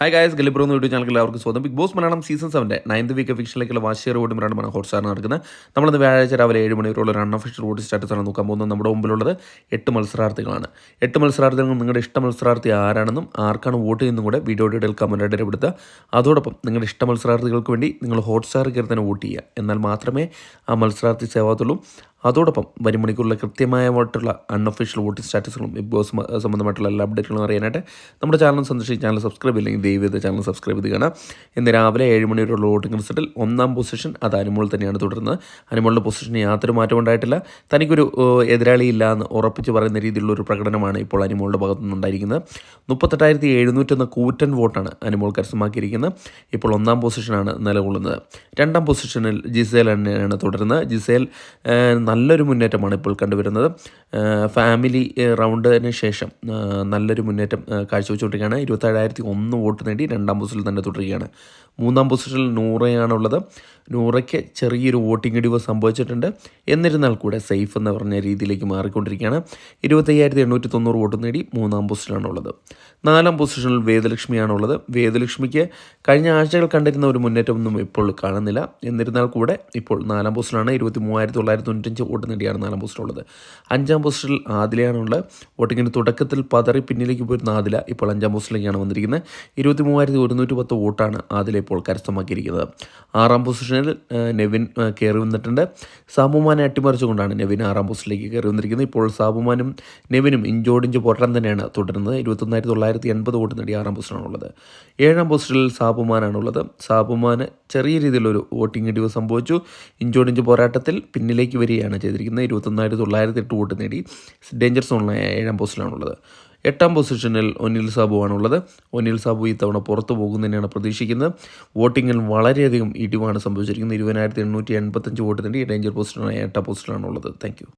Hi guys, ഗലിബ്രോ എന്ന് YouTube channel എല്ലാവർക്കും സ്വാഗതം. Bigg Boss Malayalam season 7 9th week ഫിക്ഷനിലേക്കുള്ള വാശിയേറെ വോട്ടുമാണ് ഹോട്ട്സ്റ്റാറിന് നടക്കുന്നത്. നമ്മളിന്ന് വ്യാഴാഴ്ച രാവിലെ 7 മണിവരെയുള്ള ഒരു അൺഒഫീഷ്യൽ വോട്ട് സ്റ്റാറ്റസാണ് നോക്കാൻ പോകുന്നത്. നമ്മുടെ മുമ്പിലുള്ളത് 8 മത്സരാർത്ഥികളാണ്. 8 മത്സരാർത്ഥികൾ നിങ്ങളുടെ ഇഷ്ട മത്സരാർത്ഥി ആരാണെന്നും ആർക്കാണ് വോട്ട് ചെയ്യുന്നതും കൂടെ വീഡിയോയുടെ ഇടയിൽ കമൻറ്റായിട്ട് രേഖപ്പെടുത്തുക. അതോടൊപ്പം നിങ്ങളുടെ ഇഷ്ട മത്സരാർത്ഥികൾക്ക് വേണ്ടി നിങ്ങൾ ഹോട്ട്സ്റ്റാറിൽ കയറി തന്നെ വോട്ട് ചെയ്യുക. എന്നാൽ മാത്രമേ ആ മത്സരാർത്ഥി സേവാത്തുള്ളൂ. അതോടൊപ്പം വരും മണിക്കൂറിലെ കൃത്യമായിട്ടുള്ള അൺഒഫീഷ്യൽ വോട്ടിംഗ് സ്റ്റാറ്റസുകളും ബിഗ് ബോസ് സംബന്ധമായിട്ടുള്ള എല്ലാ അപ്ഡേറ്റുകളും അറിയാനായിട്ട് നമ്മുടെ ചാനൽ സന്ദർശിച്ച് ചാനൽ സബ്സ്ക്രൈബ് ഇല്ലെങ്കിൽ ദയവ് ചെയ്ത് ചാനൽ സബ്സ്ക്രൈബ് ചെയ്ത് കാണാം. ഇന്ന് രാവിലെ 7 മണി വരെയുള്ള വോട്ടിംഗ് റിസൾട്ടിൽ 1ാം പൊസിഷൻ അത് അനുമോൾ തന്നെയാണ് തുടരുന്നത്. അനുമോളുടെ പൊസിഷന് യാതൊരു മാറ്റം ഉണ്ടായിട്ടില്ല. തനിക്കൊരു എതിരാളി ഇല്ല എന്ന് ഉറപ്പിച്ച് പറയുന്ന രീതിയിലുള്ള ഒരു പ്രകടനമാണ് ഇപ്പോൾ അനുമോളുടെ ഭാഗത്തു നിന്നുണ്ടായിരിക്കുന്നത്. 38,700 എന്ന കൂറ്റൻ വോട്ടാണ് അനുമോൾ കരസ്ഥമാക്കിയിരിക്കുന്നത്. ഇപ്പോൾ 1ാം പൊസിഷനാണ് നിലകൊള്ളുന്നത്. 2ാം പൊസിഷനിൽ ജിസേൽ തന്നെയാണ് തുടരുന്നത്. ജിസേൽ നല്ലൊരു മുന്നേറ്റമാണ് ഇപ്പോൾ കണ്ടുവരുന്നത്. ഫാമിലി റൗണ്ടിന് ശേഷം നല്ലൊരു മുന്നേറ്റം കാഴ്ചവെച്ചുകൊണ്ടിരിക്കുകയാണ്. 27,001 വോട്ട് നേടി 2ാം പൊസിഷനിൽ തന്നെ തുടരുകയാണ്. 3ാം പൊസിഷനിൽ നൂറയാണുള്ളത്. നൂറയ്ക്ക് ചെറിയൊരു വോട്ടിംഗ് ഇടിവ് സംഭവിച്ചിട്ടുണ്ട്. എന്നിരുന്നാൽ കൂടെ സേഫ് എന്ന് പറഞ്ഞ രീതിയിലേക്ക് മാറിക്കൊണ്ടിരിക്കുകയാണ്. 25,890 വോട്ട് നേടി 3ാം പൊസിഷനിലാണുള്ളത്. 4ാം പൊസിഷനിൽ വേദലക്ഷ്മിയാണുള്ളത്. വേദലക്ഷ്മിക്ക് കഴിഞ്ഞ ആഴ്ചകൾ കണ്ടിരുന്ന ഒരു മുന്നേറ്റമൊന്നും ഇപ്പോൾ കാണുന്നില്ല. എന്നിരുന്നാൽ കൂടെ ഇപ്പോൾ 4ാം പൊസിഷനിലാണ്. 23,995 വോട്ട് നേടിയാണ് 4ാം പൊസിഷനുള്ളത്. 5ാം പൊസിഷനിൽ ആദിലയാണുള്ളത്. വോട്ടിങ്ങിൻ്റെ തുടക്കത്തിൽ പതറി പിന്നിലേക്ക് പോയിരുന്ന ആദില ഇപ്പോൾ 5ാം പൊസിഷനിലേക്കാണ് വന്നിരിക്കുന്നത്. 23,110 വോട്ടാണ് ആദില ഇപ്പോൾ കരസ്ഥമാക്കിയിരിക്കുന്നത്. 6ാം പൊസിഷനിൽ നെവിൻ കയറി വന്നിട്ടുണ്ട്. സാബുമാനെ അട്ടിമറിച്ചുകൊണ്ടാണ് നെവിൻ 6ാം പൊസിഷനിലേക്ക് കയറി വന്നിരിക്കുന്നത്. ഇപ്പോൾ സാബുമാനും നെവിനും ഇഞ്ചോടിഞ്ച് പോരാട്ടം തന്നെയാണ് തുടരുന്നത്. 21,980 വോട്ട് നേടി 6ാം പൊസിഷനാണുള്ളത്. 7ാം പൊസിഷനിൽ സാബുമാനാണുള്ളത്. സാബുമാന് ചെറിയ രീതിയിലൊരു വോട്ടിംഗ് ഇടിവ് സംഭവിച്ചു. ഇഞ്ചോടിഞ്ച് പോരാട്ടത്തിൽ പിന്നിലേക്ക് വരികയാണ് ചെയ്തിരിക്കുന്നത്. 21,908 വോട്ട് നേടി ഡേഞ്ചർ സോണിലായ 7ാം പൊസിഷനിലാണുള്ളത്. 8ാം പൊസിഷനിൽ ഒനിൽ സാബു ആണുള്ളത്. ഒനിൽ സാബു ഇത്തവണ പുറത്തു പോകുന്നതിനാണ് പ്രതീക്ഷിക്കുന്നത്. വോട്ടിങ്ങിൽ വളരെയധികം ഇടിവാണ് സംഭവിച്ചിരിക്കുന്നത്. 20,885 വോട്ട് നേടി ഡേഞ്ചർ പൊസിഷനായ 8ാം പൊസിഷനിലാണുള്ളത്. Thank U.